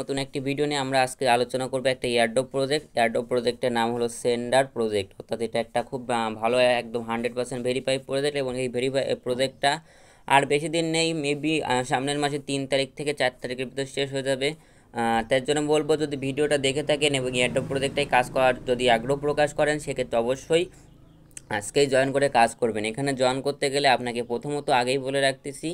নতুন একটি ভিডিও নিয়ে আমরা আজকে আলোচনা করব একটা এয়ারড্রপ প্রজেক্ট। এয়ারড্রপ প্রজেক্টের নাম হলো সেন্ডার প্রজেক্ট, অর্থাৎ এটা একটা খুব ভালো একদম 100% ভেরিফাই প্রজেক্ট এবং এই ভেরিফাই প্রজেক্টটা আর বেশি দিন নেই, মেবি সামনের মাসে 3 তারিখ থেকে 4 তারিখের ভিতর শেষ হয়ে যাবে। তার জন্য বলবো, যদি ভিডিওটা দেখে থাকেন এবং এয়ারড্রপ প্রজেক্টটাই কাজ করার যদি আগ্রহ প্রকাশ করেন, সেক্ষেত্রে অবশ্যই আজকেই জয়েন করে কাজ করবেন। এখানে জয়েন করতে গেলে আপনাকে প্রথমত আগেই বলে রাখতেছি,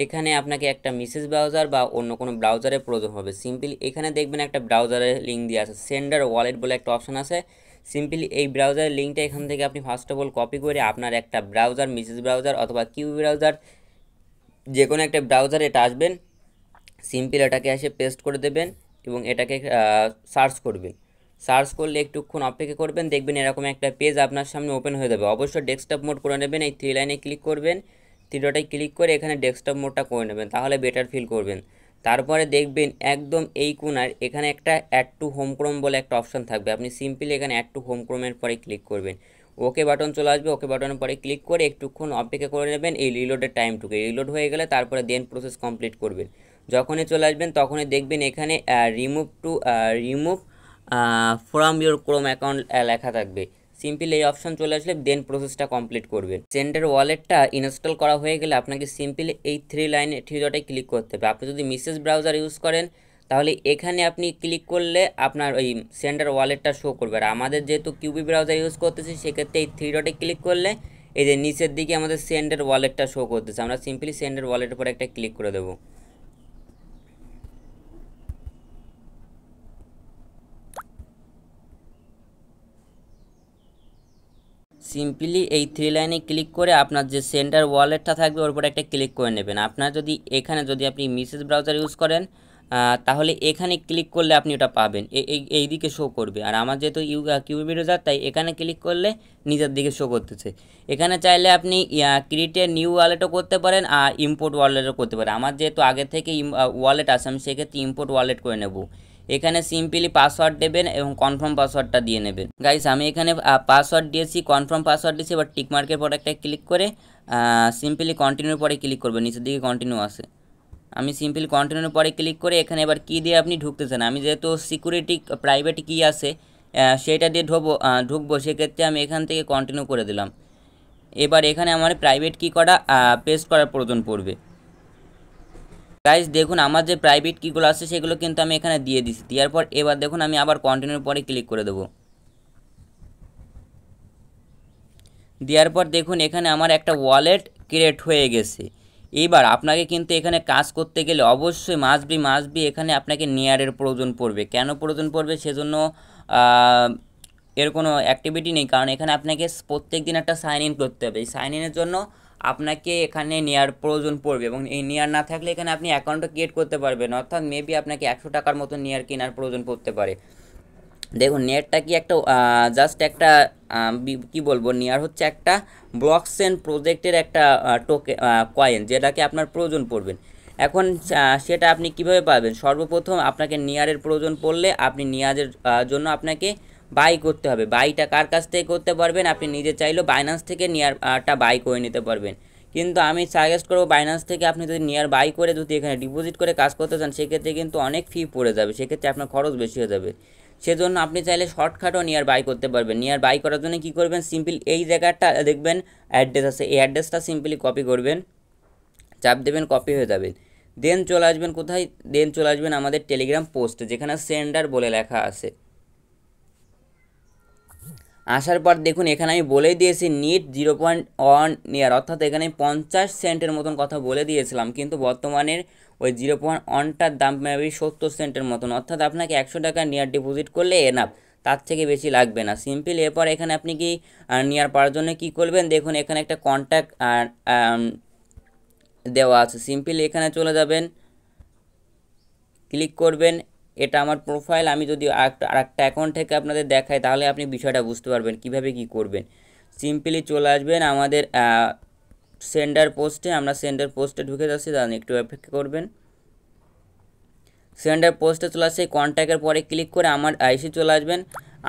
এখানে আপনাকে একটা মেসেজ ব্রাউজার বা অন্য কোনো ব্রাউজারের প্রয়োজন হবে। সিম্পলি এখানে দেখবেন একটা ব্রাউজারের লিঙ্ক দিয়ে আছে, সেন্ডার ওয়ালেট বলে একটা অপশন আছে। সিম্পলি এই ব্রাউজারের লিঙ্কটা এখান থেকে আপনি ফার্স্ট অফ অল কপি করে আপনার একটা ব্রাউজার, মেসেজ ব্রাউজার অথবা কিউ ব্রাউজার, যে কোনো একটা ব্রাউজারে এটা আসবেন। সিম্পল এটাকে এসে পেস্ট করে দেবেন এবং এটাকে সার্চ করবেন। সার্চ করলে একটুক্ষণ অপেক্ষা করবেন, দেখবেন এরকম একটা পেজ আপনার সামনে ওপেন হয়ে যাবে। অবশ্যই ডেস্কটপ মোড করে নেবেন, এই 3 লাইনে ক্লিক করবেন, 3 ডটে ক্লিক করে এখানে ডেস্কটপ মোডটা করে নেবেন, তাহলে বেটার ফিল করবেন। তারপরে দেখবেন একদম এই কোণার এখানে একটা অ্যাড টু হোম ক্রোম বলে একটা অপশান থাকবে, আপনি সিম্পলি এখানে অ্যাড টু হোম ক্রোমের পরে ক্লিক করবেন। ওকে বাটন চলে আসবে, ওকে বাটনের পরে ক্লিক করে একটুক্ষণ অপেক্ষা করে নেবেন এই রিলোডের টাইমটুকু। রিলোড হয়ে গেলে তারপরে দেন প্রসেস কমপ্লিট করবেন। যখনই চলে আসবেন তখনই দেখবেন এখানে remove from your Chrome account লেখা থাকবে। সিম্পলি এই অপশন চলে আসলে দেন প্রসেসটা কমপ্লিট করবেন। সেন্ডার ওয়ালেটটা ইনস্টল করা হয়ে গেলে আপনাকে সিম্পলি এই 3 ডটে ক্লিক করতে হবে। আপনি যদি মেসেজ ব্রাউজার ইউজ করেন তাহলে এখানে আপনি ক্লিক করলে আপনার ওই সেন্ডার ওয়ালেটটা শো করবে। আর আমাদের যেহেতু কিউবি ব্রাউজার ইউজ করতেছি, সেক্ষেত্রে এই 3 ডটে ক্লিক করলে এই যে নিচের দিকে আমাদের সেন্ডার ওয়ালেটটা শো করতেছে। আমরা সিম্পলি সেন্ডার ওয়ালেটের উপর একটা ক্লিক করে দেবো। সিম্পলি এই 3 লাইনে ক্লিক করে আপনার যে সেন্ডার ওয়ালেটটা থাকবে ওর উপর একটা ক্লিক করে নেবেন। আপনার যদি আপনি মেসেজ ব্রাউজার ইউজ করেন তাহলে এখানে ক্লিক করলে আপনি ওটা পাবেন, এই দিকে শো করবে। আর আমার যেহেতু কিউবি ব্রাউজার, তাই এখানে ক্লিক করলে নিচের দিকে শো করতেছে। এখানে চাইলে আপনি ক্রিয়েট নিউ ওয়ালেটও করতে পারেন আর ইম্পোর্ট ওয়ালেটও করতে পারেন। আমার যেহেতু আগে থেকে ওয়ালেট আছে, আমি সেক্ষেত্রে ইম্পোর্ট ওয়ালেট করে নেব। এখানে সিম্পলি পাসওয়ার্ড দেবেন এবং কনফার্ম পাসওয়ার্ডটা দিয়ে নেবেন। গাইস, আমি এখানে পাসওয়ার্ড দিয়েছি, কনফার্ম পাসওয়ার্ড দিয়েছি। এবার টিকমার্কের পর একটা ক্লিক করে সিম্পলি কন্টিনিউর পরে ক্লিক করবেন, নিচের দিকে কন্টিনিউ আছে। আমি সিম্পলি কন্টিনিউর পরে ক্লিক করে এখানে এবার কী দিয়ে আপনি ঢুকতেছেন, আমি যেহেতু সিকিউরিটি প্রাইভেট কী আছে সেটা দিয়ে ঢুকবো, সেক্ষেত্রে আমি এখান থেকে কন্টিনিউ করে দিলাম। এবার এখানে আমার প্রাইভেট কী করা পেস্ট করার প্রয়োজন পড়বে। গাইজ দেখুন, আমার যে প্রাইভেট কিগুলো আছে সেগুলো কিন্তু আমি এখানে দিয়ে দিচ্ছি। দেওয়ার পর এবার দেখুন আমি আবার কন্টিনিউর পরে ক্লিক করে দেবো। দেওয়ার পর দেখুন এখানে আমার একটা ওয়ালেট ক্রিয়েট হয়ে গেছে। এবার আপনাকে কিন্তু এখানে কাজ করতে গেলে অবশ্যই মাস্ট বি এখানে আপনাকে নেয়ারের প্রয়োজন পড়বে। কেন প্রয়োজন পড়বে সেজন্য এর কোনো অ্যাক্টিভিটি নেই, কারণ এখানে আপনাকে প্রত্যেক দিন একটা সাইন ইন করতে হবে। এই সাইন ইনের জন্য আপনাকে এখানে নেয়ার প্রয়োজন পড়বে এবং এই নেয়ার না থাকলে এখানে আপনি অ্যাকাউন্টও ক্রিয়েট করতে পারবেন, অর্থাৎ মেবি আপনাকে 100 টাকার মতো নেয়ার কেনার প্রয়োজন পড়তে পারে। দেখুন নেয়ারটা কি একটা জাস্ট একটা কি বলবো, নেয়ার হচ্ছে একটা ব্লকচেন প্রজেক্টের একটা কয়েন, যেটাকে আপনার প্রয়োজন পড়বেন। এখন সেটা আপনি কিভাবে পাবেন? সর্বপ্রথম আপনাকে নেয়ারের প্রয়োজন পড়লে আপনি নেয়ারের জন্য আপনাকে বাই করতে হবে। বাইটা কার কাছ থেকে করতে পারবেন? আপনি নিজে চাইলেও বাইন্যান্স থেকে নেয়ারটা বাই করে নিতে পারবেন, কিন্তু আমি সাজেস্ট করবো বাইন্যান্স থেকে আপনি যদি নেয়ার বাই করে যদি এখানে ডিপোজিট করে কাজ করতে চান, সেক্ষেত্রে কিন্তু অনেক ফি পড়ে যাবে, সেক্ষেত্রে আপনার খরচ বেশি হয়ে যাবে। সেজন্য আপনি চাইলে শর্টকাটও নিয়ার বাই করতে পারবেন। নিয়ার বাই করার জন্য কী করবেন? সিম্পল এই জায়গাটা দেখবেন অ্যাড্রেস আছে, এই অ্যাড্রেসটা সিম্পলি কপি করবেন, চাপ দেবেন, কপি হয়ে যাবেন। দেন চলে আসবেন কোথায়? দেন চলে আসবেন আমাদের টেলিগ্রাম পোস্টে, যেখানে সেন্ডার বলে লেখা আছে। আসার পর দেখুন এখানে আমি বলেই দিয়েছি নিট 0.1 নেয়ার, অর্থাৎ এখানে 50 সেন্টের মতন কথা বলে দিয়েছিলাম, কিন্তু বর্তমানের ওই 0.1টার দাম মেবি 70 সেন্টের মতন, অর্থাৎ আপনাকে 100 টাকা নেয়ার ডিপোজিট করলে এনাফ, তার থেকে বেশি লাগবে না। সিম্পল এরপর এখানে আপনি কি নেয়ার পাওয়ার জন্য কী করবেন? দেখুন এখানে একটা কন্ট্যাক্ট দেওয়া আছে, সিম্পলি এখানে চলে যাবেন, ক্লিক করবেন। এটা আমার প্রোফাইল। আমি যদি আরেকটা অ্যাকাউন্ট থেকে আপনাদের দেখাই তাহলে আপনি বিষয়টা বুঝতে পারবেন কিভাবে কি করবেন। সিম্পলি চলে আসবেন আমাদের সেন্ডার পোস্টে। আমরা সেন্ডার পোস্টে ঢুকে যাচ্ছি, তাহলে একটু অপেক্ষা করবেন। সেন্ডার পোস্টে চলে আসছে, কন্ট্যাক্টের পরে ক্লিক করে আমার আইসি চলে আসবেন।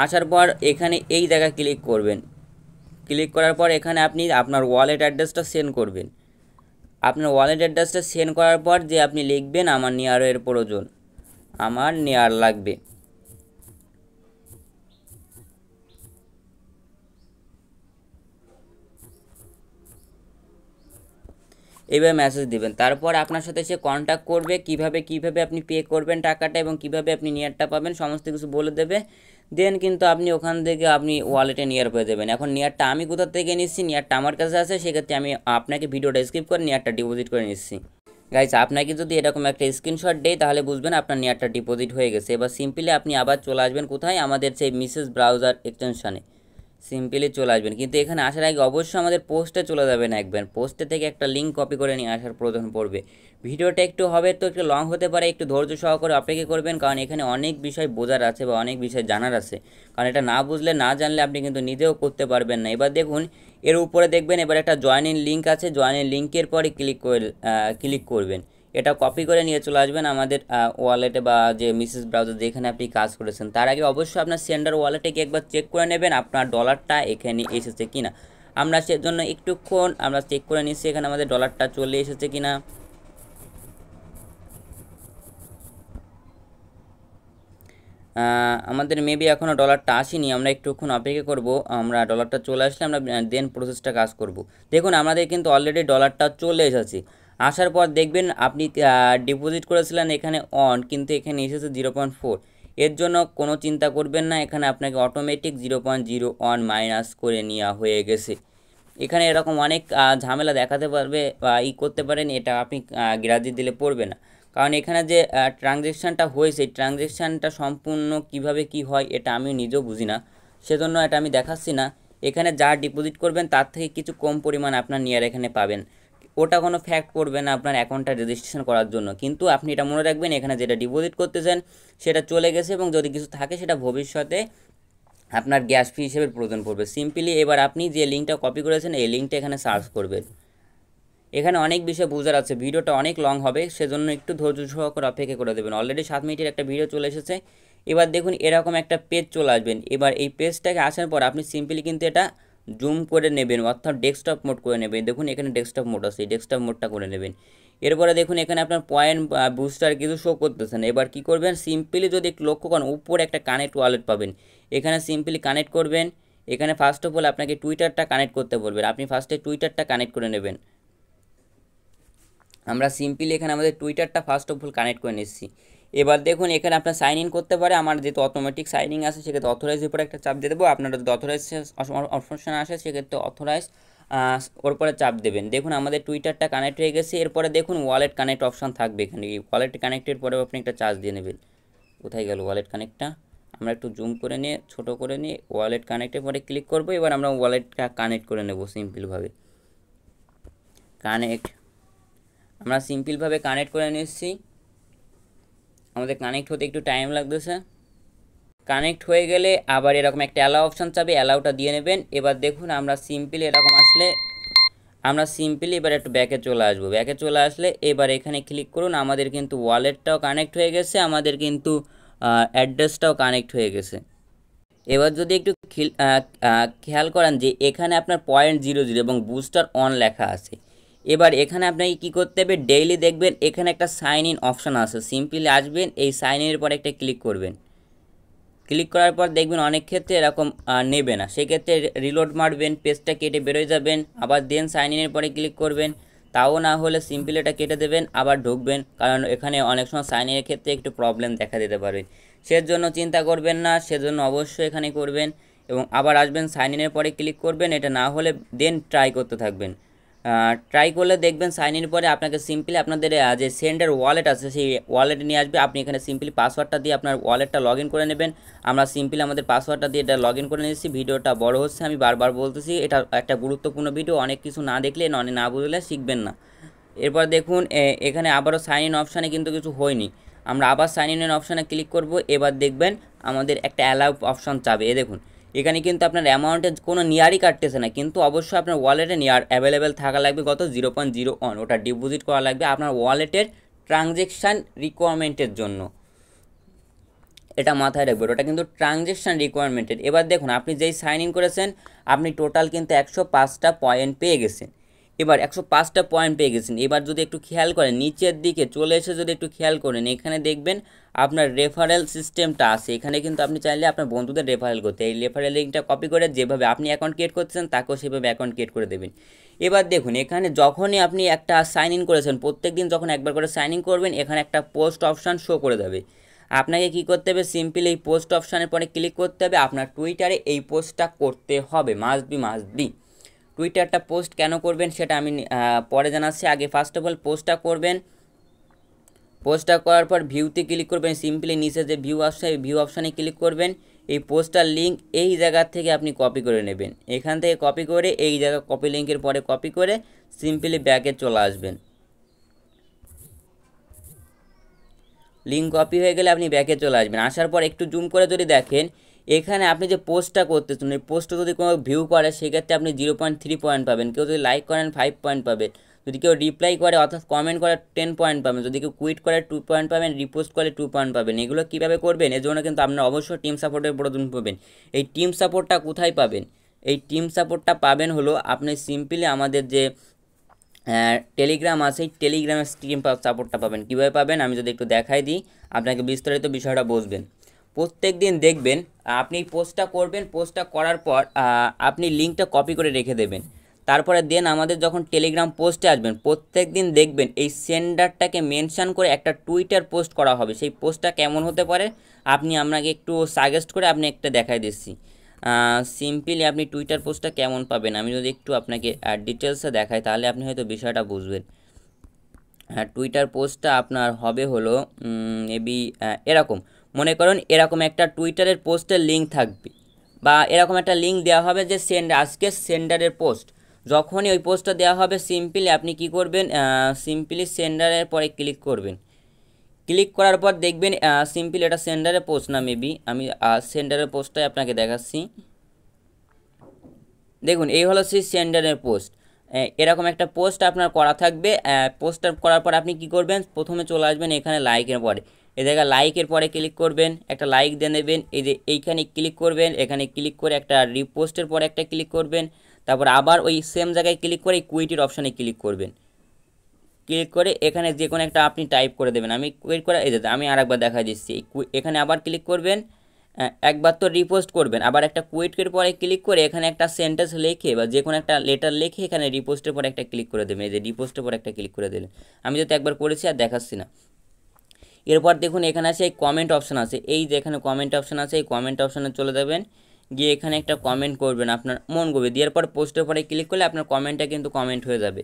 আসার পর এখানে এই জায়গায় ক্লিক করবেন। ক্লিক করার পর এখানে আপনি আপনার ওয়ালেট অ্যাড্রেসটা সেন্ড করবেন। আপনার ওয়ালেট অ্যাড্রেসটা সেন্ড করার পর যে আপনি লিখবেন আমার নেয়ারের প্রয়োজন, আমার নেয়ার লাগবে। এইভাবে মেসেজ দিবেন, তারপর আপনার সাথে সে কন্ট্যাক্ট করবে কিভাবে আপনি পে করবেন টাকাটা এবং কিভাবে আপনি নিয়ারটা পাবেন সমস্ত কিছু বলে দেবে। দেন কিন্তু আপনি ওখান থেকে আপনি ওয়ালেটে নিয়ার পেয়ে যাবেন। এখন নিয়ারটা আমি কোথা থেকে নিচ্ছি, নিয়ারটা আমার কাছে আছে, সেক্ষেত্রে আমি আপনাকে ভিডিওটা স্কিপ করে নিয়ারটা ডিপোজিট করে নিচ্ছি। গাইস, আপনাকে যদি এরকম একটা স্ক্রিনশট দেয় তাহলে বুঝবেন আপনার নিয়ারটা ডিপোজিট হয়ে গেছে। এবার সিম্পলি আপনি আবার চলে আসবেন কোথায়, আমাদের সেই মিসেস ব্রাউজার এক্সটেনশানে সিম্পলি চলে আসবেন। কিন্তু এখানে আসার আগে অবশ্যই আমাদের পোস্টে চলে যাবেন একবার, পোস্টে থেকে একটা লিঙ্ক কপি করে নিয়ে আসার প্রয়োজন পড়বে। ভিডিওটা একটু হবে তো একটু লং হতে পারে, একটু ধৈর্য সহকারে অপেক্ষা করবেন, কারণ এখানে অনেক বিষয় বোঝার আছে বা অনেক বিষয় জানার আছে। কারণ এটা না বুঝলে না জানলে আপনি কিন্তু নিজেও করতে পারবেন না। এবার দেখুন এর উপরে দেখবেন এবার একটা জয়েন ইন লিঙ্ক আছে, জয়েন ইন লিঙ্কের পরে ক্লিক করবেন। এটা কপি করে নিয়ে চলে আসবেন আমাদের ওয়ালেটে বা যে মিসেস ব্রাউজার যেখানে আপনি কাজ করেছেন। তার আগে অবশ্যই আপনার সেন্ডার ওয়ালেটে গিয়ে একবার চেক করে নেবেন আপনার ডলারটা এখানে এসেছে কিনা। আমরা সেজন্য একটুক্ষণ আমরা চেক করে নিচ্ছি এখানে আমাদের ডলারটা চলে এসেছে কিনা। আমাদের মেবি এখনও ডলারটা আসেনি, আমরা একটুক্ষণ অপেক্ষা করব। আমরা ডলারটা চলে আসলে আমরা দেন প্রসেসটা কাজ করব। দেখুন আমাদের কিন্তু অলরেডি ডলারটা চলে এসেছে। আসার পর দেখবেন আপনি ডিপোজিট করেছিলেন এখানে অন, কিন্তু এখানে এসেছে 0.4। এর জন্য কোনো চিন্তা করবেন না, এখানে আপনাকে অটোমেটিক 0.01 মাইনাস করে নেওয়া হয়ে গেছে। এখানে এরকম অনেক ঝামেলা দেখাতে পারবে বা করতে পারেন, এটা আপনি গ্রাহ্য দিলে পড়বে না। কারণ এখানে যে ট্রানজ্যাকশানটা হয়েছে এই ট্রানজ্যাকশানটা সম্পূর্ণ কিভাবে কি হয় এটা আমি নিজেও বুঝি না, সেজন্য এটা আমি দেখাচ্ছি না। এখানে যা ডিপোজিট করবেন তার থেকে কিছু কম পরিমাণ আপনার নিয়ার এখানে পাবেন, ওটা কোনো ফ্যাক্ট করবে না আপনার অ্যাকাউন্টটা রেজিস্ট্রেশন করার জন্য। কিন্তু আপনি এটা মনে রাখবেন এখানে যেটা ডিপোজিট করতেছেন সেটা চলে গেছে, এবং যদি কিছু থাকে সেটা ভবিষ্যতে আপনার গ্যাস ফি হিসেবে প্রয়োজন পড়বে। সিম্পলি এবার আপনি যে লিঙ্কটা কপি করেছেন এই লিঙ্কটা এখানে সার্চ করবেন। এখানে অনেক বিষয় বোঝার আছে, ভিডিওটা অনেক লং হবে, সেজন্য একটু ধৈর্য সহকারে অপেক্ষা করে দেবেন। অলরেডি 7 মিনিটের একটা ভিডিও চলে এসেছে। এবার দেখুন এরকম একটা পেজ চলে আসবেন। এবার এই পেজটাকে আসার পর আপনি সিম্পলি কিন্তু এটা জুম করে নেবেন, অর্থাৎ ডেস্কটপ মোড করে নেবেন। দেখুন এখানে ডেস্কটপ মোড আছে, এই ডেস্কটপ মোডটা করে নেবেন। এরপরে দেখুন এখানে আপনার পয়েন্ট বুস্টার কিছু শো করতেছেন। এবার কি করবেন, সিম্পলি যদি একটু লক্ষ্য করেন উপরে একটা কানেক্ট ওয়ালেট পাবেন, এখানে সিম্পলি কানেক্ট করবেন। এখানে ফার্স্ট অফ অল আপনাকে টুইটারটা কানেক্ট করতে বলবেন, আপনি ফার্স্টে টুইটারটা কানেক্ট করে নেবেন। আমরা সিম্পলি এখানে আমাদের টুইটারটা ফার্স্ট অফ অল কানেক্ট করে নিচ্ছি। এবার দেখুন এখানে আপনার সাইন ইন করতে পারে, আমার যেহেতু অটোমেটিক সাইন ইন আছে সেক্ষেত্রে অথরাইজ উপরে একটা চাপ দিয়ে দেবো। আপনারা যদি অথরাইজ অপশন আসে সেক্ষেত্রে অথরাইজ ওর পরে চাপ দেবেন। দেখুন আমাদের টুইটারটা কানেক্ট হয়ে গেছে। এরপরে দেখুন ওয়ালেট কানেক্ট অপশন থাকবে এখানে, এই ওয়ালেট কানেক্টের পরেও আপনি একটা চার্জ দিয়ে নেবেন। কোথায় গেল ওয়ালেট কানেক্টটা, আমরা একটু জুম করে নিয়ে ছোটো করে নিয়ে ওয়ালেট কানেক্টের পরে ক্লিক করবো। এবার আমরা ওয়ালেটটা কানেক্ট করে নেব সিম্পলভাবে। কানেক্ট আমরা সিম্পলভাবে কানেক্ট করে নিচ্ছি। আমাদের কানেক্ট হতে একটু টাইম লাগতেছে। কানেক্ট হয়ে গেলে আবার এরকম একটা অ্যালাউ অপশান চাবে, অ্যালাউটা দিয়ে নেবেন। এবার দেখুন আমরা সিম্পলি এরকম আসলে আমরা সিম্পলি এবার একটু ব্যাকে চলে আসবো। ব্যাকে চলে আসলে এবার এখানে ক্লিক করুন। আমাদের কিন্তু ওয়ালেটটাও কানেক্ট হয়ে গেছে, আমাদের কিন্তু অ্যাড্রেসটাও কানেক্ট হয়ে গেছে। এবার যদি একটু খেয়াল করেন যে এখানে আপনার 0.00 এবং বুস্টার অন লেখা আছে। এবার এখানে আপনাকে কী করতে হবে, ডেইলি দেখবেন এখানে একটা সাইন ইন অপশান আছে, সিম্পলি আসবেন এই সাইন ইনের পর একটা ক্লিক করবেন। ক্লিক করার পর দেখবেন অনেক ক্ষেত্রে এরকম নেবে না, সেক্ষেত্রে রিলোড মারবেন, পেজটা কেটে বেরোয় যাবেন, আবার দেন সাইন ইনের পরে ক্লিক করবেন। তাও না হলে সিম্পলি এটা কেটে দেবেন, আবার ঢুকবেন, কারণ এখানে অনেক সময় সাইন ইনের ক্ষেত্রে একটু প্রবলেম দেখা দিতে পারে। সেজন্য চিন্তা করবেন না, সেজন্য অবশ্যই এখানে করবেন এবং আবার আসবেন সাইন ইনের পরে ক্লিক করবেন। এটা না হলে দেন ট্রাই করতে থাকবেন। ট্রাই করলে দেখবেন সাইন ইন পরে আপনাকে সিম্পলি আপনাদের যে সেন্ডার ওয়ালেট আছে সেই ওয়ালেটে নিয়ে আসবে। আপনি এখানে সিম্পলি পাসওয়ার্ডটা দিয়ে আপনার ওয়ালেটটা লগ ইন করে নেবেন। আমরা সিম্পলি আমাদের পাসওয়ার্ডটা দিয়ে এটা লগ ইন করে নিয়েছি। ভিডিওটা বড় হচ্ছে, আমি বারবার বলতেছি, এটা একটা গুরুত্বপূর্ণ ভিডিও, অনেক কিছু না দেখলে না বুঝলে শিখবেন না। এরপর দেখুন এখানে আবারও সাইন ইন অপশানে কিন্তু কিছু হয়নি, আমরা আবার সাইন ইন অপশানে ক্লিক করব। এবার দেখবেন আমাদের একটা অ্যালাউ অপশান চাবে। দেখুন এখানে কিন্তু আপনার অ্যামাউন্টের কোনো নিয়ারই কাটতেছে না, কিন্তু অবশ্যই আপনার ওয়ালেটে নিয়ার অ্যাভেলেবেল থাকা লাগবে কত 0.01, ওটা ডিপোজিট করা লাগবে আপনার ওয়ালেটের ট্রানজ্যাকশান রিকোয়ারমেন্টের জন্য। এটা মাথায় রাখবেন, ওটা কিন্তু ট্রানজ্যাকশান রিকোয়ারমেন্টেড। এবার দেখুন আপনি যেই সাইন ইন করেছেন আপনি টোটাল কিন্তু 105টা পয়েন্ট পেয়ে গেছেন। এবার 105টা পয়েন্ট পেয়ে গেছেন। এবার যদি একটু খেয়াল করেন নিচের দিকে চলে এসে যদি একটু খেয়াল করেন, এখানে দেখবেন আপনার রেফারেল সিস্টেমটা আছে। এখানে কিন্তু আপনি চাইলে আপনার বন্ধুদের রেফারেল করতে, এই রেফারেল লিঙ্কটা কপি করে যেভাবে আপনি অ্যাকাউন্ট ক্রিয়েট করতেছেন তাকেও সেভাবে অ্যাকাউন্ট ক্রিয়েট করে দেবেন। এবার দেখুন এখানে যখনই আপনি একটা সাইন ইন করেছেন, প্রত্যেক দিন যখন একবার করে সাইন ইন করবেন, এখানে একটা পোস্ট অপশান শো করে দেবে। আপনাকে কি করতে হবে, সিম্পলি এই পোস্ট অপশানের পরে ক্লিক করতে হবে। আপনার টুইটারে এই পোস্টটা করতে হবে, মাস্ট বি। টুইটারটা পোস্ট কেন করবেন সেটা আমি পরে জানাচ্ছি। আগে ফার্স্ট অফ অল পোস্টটা করবেন। পোস্টটা করার পর ভিউতে ক্লিক করবেন। সিম্পলি নিচে যে ভিউ আসছে এই ভিউ অপশানে ক্লিক করবেন। এই পোস্টার লিঙ্ক এই জায়গা থেকে আপনি কপি করে নেবেন। এখান থেকে কপি করে এই জায়গা কপি লিঙ্কের পরে কপি করে সিম্পলি ব্যাকে চলে আসবেন। লিঙ্ক কপি হয়ে গেলে আপনি ব্যাকে চলে আসবেন। আসার পর একটু জুম করে যদি দেখেন, এখানে আপনি যে পোস্টটা করতেছেন এই পোস্টটা যদি কোনো ভিউ করে সেক্ষেত্রে আপনি 0.3 পয়েন্ট পাবেন। কেউ যদি লাইক করেন 5 পয়েন্ট পাবেন। যদি কেউ রিপ্লাই করে অর্থাৎ কমেন্ট করে 10 পয়েন্ট পাবেন। যদি কেউ কুইট করে 2 পয়েন্ট পাবেন, রিপোস্ট করে 2 পয়েন্ট পাবেন। এগুলো কীভাবে করবেন, এর জন্য কিন্তু আপনার অবশ্যই টিম সাপোর্টের প্রয়োজন পাবেন। এই টিম সাপোর্টটা কোথায় পাবেন? এই টিম সাপোর্টটা পাবেন হলো আপনি সিম্পলি আমাদের যে টেলিগ্রাম আছে, এই টেলিগ্রামের টিম সাপোর্টটা পাবেন। কীভাবে পাবেন আমি যদি একটু দেখাই দিই, আপনাকে বিস্তারিত বিষয়টা বুঝবেন। প্রত্যেক দিন দেখবেন আপনি পোস্টটা করবেন, পোস্টটা করার পর আপনি লিঙ্কটা কপি করে রেখে দেবেন। তারপরে দেন আমাদের যখন টেলিগ্রাম পোস্টে আসবেন, প্রত্যেক দিন দেখবেন এই সেন্ডারটাকে মেনশান করে একটা টুইটার পোস্ট করা হবে। সেই পোস্টটা কেমন হতে পারে আপনি আপনাকে একটু সাজেস্ট করে আপনি একটা দেখাই দিচ্ছি। সিম্পলি আপনি টুইটার পোস্টটা কেমন পাবেন আমি যদি একটু আপনাকে ডিটেলসে দেখাই তাহলে আপনি হয়তো বিষয়টা বুঝবেন। টুইটার পোস্টটা আপনার হবে হলো মেবি এরকম, মনে করুন এরকম একটা টুইটারের পোস্টের লিঙ্ক থাকবে বা এরকম একটা লিঙ্ক দেওয়া হবে যে আজকে সেন্ডারের পোস্ট। যখনই ওই পোস্টটা দেওয়া হবে সিম্পলি আপনি কি করবেন, সিম্পলি সেন্ডারের পরে ক্লিক করবেন। ক্লিক করার পর দেখবেন সিম্পলি এটা সেন্ডারের পোস্ট না, মেবি আমি সেন্ডারের পোস্টটাই আপনাকে দেখাচ্ছি। দেখুন এই হলো সেই সেন্ডারের পোস্ট। এরকম একটা পোস্ট আপনার করা থাকবে। পোস্টটা করার পর আপনি কি করবেন, প্রথমে চলে আসবেন এখানে লাইকের পরে, এই জায়গায় লাইকের পরে ক্লিক করবেন, একটা লাইক দিয়ে নেবেন। এই যে এইখানে ক্লিক করবেন, এখানে ক্লিক করে একটা রিপোস্টের পরে একটা ক্লিক করবেন। তারপর আবার ওই সেম জায়গায় ক্লিক করে কুইটের অপশানে ক্লিক করবেন। ক্লিক করে এখানে যে কোনো একটা আপনি টাইপ করে দেবেন। আমি কুইট করে এই যে আমি আরেকবার দেখা দিচ্ছি। এখানে আবার ক্লিক করবেন, একবার তো রিপোস্ট করবেন, আবার একটা কুইটের পরে ক্লিক করে এখানে একটা সেন্টেন্স লিখে বা যে কোনো একটা লেটার লিখে এখানে রিপোস্টের পরে একটা ক্লিক করে দেবেন। এই যে রিপোস্টের পরে একটা ক্লিক করে দিলেন। আমি যেহেতু একবার করেছি আর দেখাচ্ছি না। এরপর দেখুন এখানে আছে এই কমেন্ট অপশান আছে, এই যে এখানে কমেন্ট অপশান আছে, এই কমেন্ট অপশানে চলে যাবেন। গিয়ে এখানে একটা কমেন্ট করবেন আপনার মন করবে, দেওয়ার পর পোস্টের পরে ক্লিক করলে আপনার কমেন্টটা কিন্তু কমেন্ট হয়ে যাবে।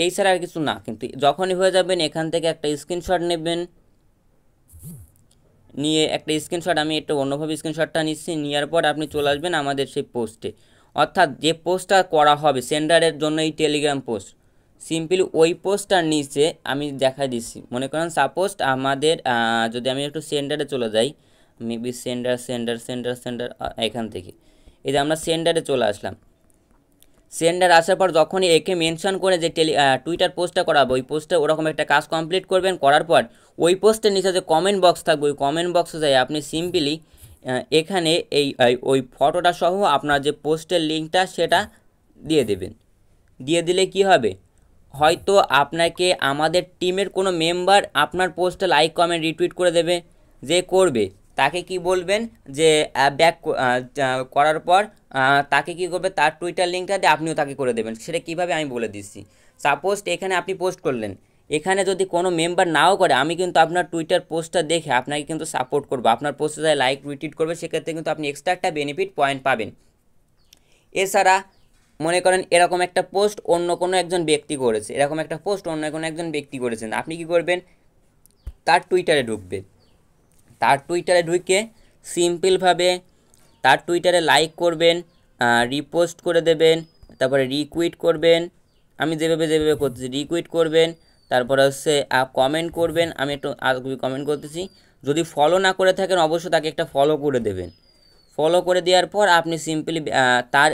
এই ছাড়া আর কিছু না। কিন্তু যখনই হয়ে যাবেন এখান থেকে একটা স্ক্রিনশট নেবেন, নিয়ে একটা স্ক্রিনশট, আমি একটু অন্যভাবে স্ক্রিনশটটা নিচ্ছি, নেওয়ার পর আপনি চলে আসবেন আমাদের সেই পোস্টে, অর্থাৎ যে পোস্টটা করা হবে সেন্ডারের জন্য এই টেলিগ্রাম পোস্ট। সিম্পলি ওই পোস্টটার নিচে আমি দেখাই দিচ্ছি। মনে করেন সাপোজ আমাদের যদি আমি একটু সেন্ডারে চলে যাই, মেবি সেন্ডার এখান থেকে এই যে আমরা সেন্ডারে চলে আসলাম। সেন্ডার আসার পর যখনই একে মেনশন করে যে টুইটার পোস্টটা করাবো, ওই পোস্টে ওরকম একটা কাজ কমপ্লিট করবেন। করার পর ওই পোস্টের নিচে যে কমেন্ট বক্স থাকবে ওই কমেন্ট বক্সে যাই আপনি সিম্পলি এখানে ওই ফটোটা সহ আপনার যে পোস্টের লিঙ্কটা সেটা দিয়ে দেবেন। দিয়ে দিলে কি হবে, হয়তো আপনাকে আমাদের টিমের কোনো মেম্বার আপনার পোস্টে লাইক কমেন্ট রিটুইট করে দেবে। যে করবে তাকে কি বলবেন যে ব্যাক করার পর তাকে কি করবে, তার টুইটার লিঙ্কটা দিয়ে আপনিও তাকে করে দেবেন। সেটা কীভাবে আমি বলে দিচ্ছি। সাপোজ এখানে আপনি পোস্ট করলেন, এখানে যদি কোনো মেম্বার নাও করে আমি কিন্তু আপনার টুইটার পোস্টটা দেখে আপনাকে কিন্তু সাপোর্ট করবো, আপনার পোস্টে যাই লাইক রিটুইট করবে, সেক্ষেত্রে কিন্তু আপনি এক্সট্রা একটা বেনিফিট পয়েন্ট পাবেন। এছাড়া মনে করেন এরকম একটা পোস্ট অন্য কোনো একজন ব্যক্তি করেছে, এরকম একটা পোস্ট অন্য কোনো একজন ব্যক্তি করেছেন, আপনি কি করবেন, তার টুইটারে ঢুকবেন। তার টুইটারে ঢুকে সিম্পলভাবে তার টুইটারে লাইক করবেন, রিপোস্ট করে দেবেন, তারপরে রিকুইট করবেন। আমি যেভাবে করতেছি রিকুইট করবেন, তারপরে হচ্ছে কমেন্ট করবেন। আমি একটু কমেন্ট করতেছি। যদি ফলো না করে থাকেন অবশ্যই তাকে একটা ফলো করে দেবেন। ফলো করে দেওয়ার পর আপনি সিম্পলি তার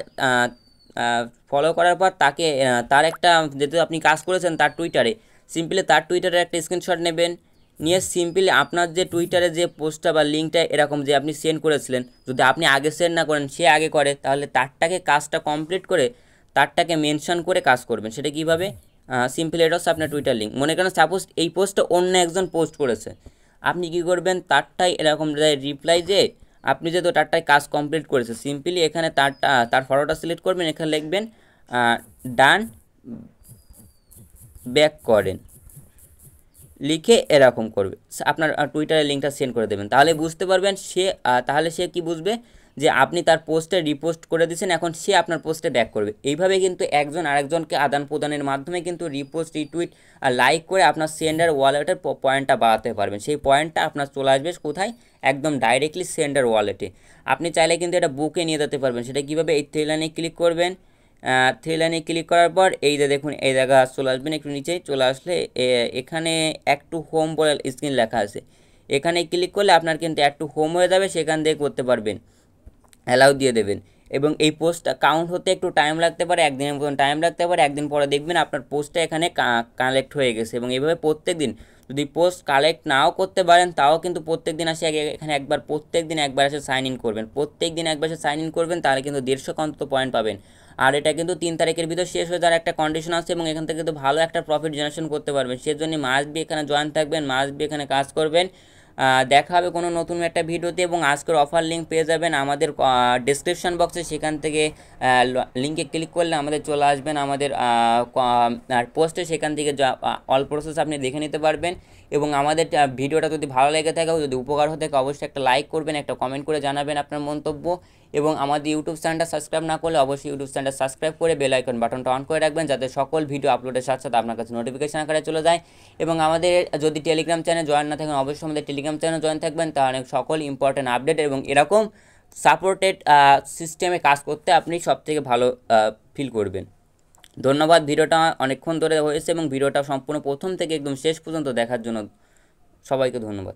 ফলো করার পর তাকে তার একটা যেহেতু আপনি কাজ করেছেন তার টুইটারে, সিম্পলি তার টুইটারে একটা স্ক্রিনশট নেবেন, নিয়ে সিম্পলি আপনার যে টুইটারে যে পোস্টটা বা লিঙ্কটা এরকম যে আপনি সেন্ড করেছিলেন, যদি আপনি আগে সেন্ড না করেন সে আগে করে, তাহলে তারটাকে কাজটা কমপ্লিট করে তারটাকে মেনশন করে কাজ করবেন। সেটা কীভাবে? সিম্পলি এটা হচ্ছে আপনার টুইটার লিঙ্ক। মনে করেন সাপোজ এই পোস্টটা অন্য একজন পোস্ট করেছে, আপনি কি করবেন, তারটাই এরকম রিপ্লাই যে আপনি যেহেতু তারটাই কাজ কমপ্লিট করেছে, সিম্পলি এখানে তার ফটোটা সিলেক্ট করবেন, এখানে লিখবেন ডান ব্যাক করেন, লিখে এরকম করবে, আপনার টুইটারের লিঙ্কটা সেন্ড করে দেবেন। তাহলে বুঝতে পারবেন তাহলে সে কি বুঝবে যে আপনি তার পোস্টে রিপোস্ট করে দিয়েছেন, এখন সে আপনার পোস্টে ব্যাক করবে। এইভাবে কিন্তু একজন আরেকজনকে আদান প্রদানের মাধ্যমে কিন্তু রিপোস্ট, রিটুইট আর লাইক করে আপনার সেন্ডার ওয়ালেটের পয়েন্টটা বাড়াতে পারবেন। সেই পয়েন্টটা আপনার চলে আসবে কোথায়? একদম ডাইরেক্টলি সেন্ডার ওয়ালেটে। আপনি চাইলে কিন্তু এটা বুকে নিয়ে যেতে পারবেন। সেটা কীভাবে? এই থ্রি লাইনে ক্লিক করবেন, থ্রি লাইনে ক্লিক করার পর এই যে দেখুন এই জায়গা চলে আসবেন, একটু নিচেই চলে আসলে এখানে অ্যাড টু হোম বলে স্ক্রিন লেখা আছে, এখানে ক্লিক করলে আপনার কিন্তু অ্যাড টু হোম হয়ে যাবে, সেখান দিয়ে করতে পারবেন, অ্যালাউ দিয়ে দেবেন। এবং এই পোস্টটা কাউন্ট হতে একটু টাইম লাগতে পারে, একদিনের মতন টাইম লাগতে পারে, একদিন পরে দেখবেন আপনার পোস্টটা এখানে কালেক্ট হয়ে গেছে। এবং এইভাবে প্রত্যেক দিন যদি পোস্ট কালেক্ট নাও করতে পারেন, তাও কিন্তু প্রত্যেক দিন আসে এখানে একবার, প্রত্যেক দিন একবার এসে সাইন ইন করবেন, প্রত্যেক দিন একবার এসে সাইন ইন করবেন, তাহলে কিন্তু 150 অন্তত পয়েন্ট পাবেন। আর এটা কিন্তু 3 তারিখের ভিতর শেষ হয়ে যাওয়ার একটা কন্ডিশন আছে, এবং এখান থেকে কিন্তু ভালো একটা প্রফিট জেনারেশন করতে পারবেন। সেজন্য মাস্ট বি এখানে জয়েন থাকবেন, মাস্ট বি এখানে কাজ করবেন। দেখা হবে কোনো নতুন একটা ভিডিওতে, এবং আজকের অফার লিঙ্ক পেয়ে যাবেন আমাদের ডেসক্রিপশন বক্সে, সেখান থেকে লিঙ্কে ক্লিক করলে আমাদের চলে আসবেন আমাদের পোস্টে, সেখান থেকে অল প্রসেস আপনি দেখে নিতে পারবেন। এবং আমাদের ভিডিওটা যদি ভালো লেগে থাকে, যদি উপকার হয়ে থাকে, অবশ্যই একটা লাইক করবেন, একটা কমেন্ট করে জানাবেন আপনার মন্তব্য। এবং আমাদের ইউটিউব চ্যানেলটা সাবস্ক্রাইব না করলে অবশ্যই ইউটিউব চ্যানেলটা সাবস্ক্রাইব করে বেল আইকন বাটনটা অন করে রাখবেন, যাতে সকল ভিডিও আপলোডের সাথে সাথে আপনার কাছে নোটিফিকেশন আকারে চলে যায়। এবং আমাদের যদি টেলিগ্রাম চ্যানেল জয়েন না থাকেন, অবশ্যই আমাদের টেলিগ্রাম চ্যানেল জয়েন থাকবেন, তাহলে সকল ইম্পর্টেন্ট আপডেট এবং এরকম সাপোর্টেড সিস্টেমে কাজ করতে আপনি সবথেকে ভালো ফিল করবেন। ধন্যবাদ, ভিডিওটা অনেকক্ষণ ধরে হয়েছে এবং ভিডিওটা সম্পূর্ণ প্রথম থেকে একদম শেষ পর্যন্ত দেখার জন্য সবাইকে ধন্যবাদ।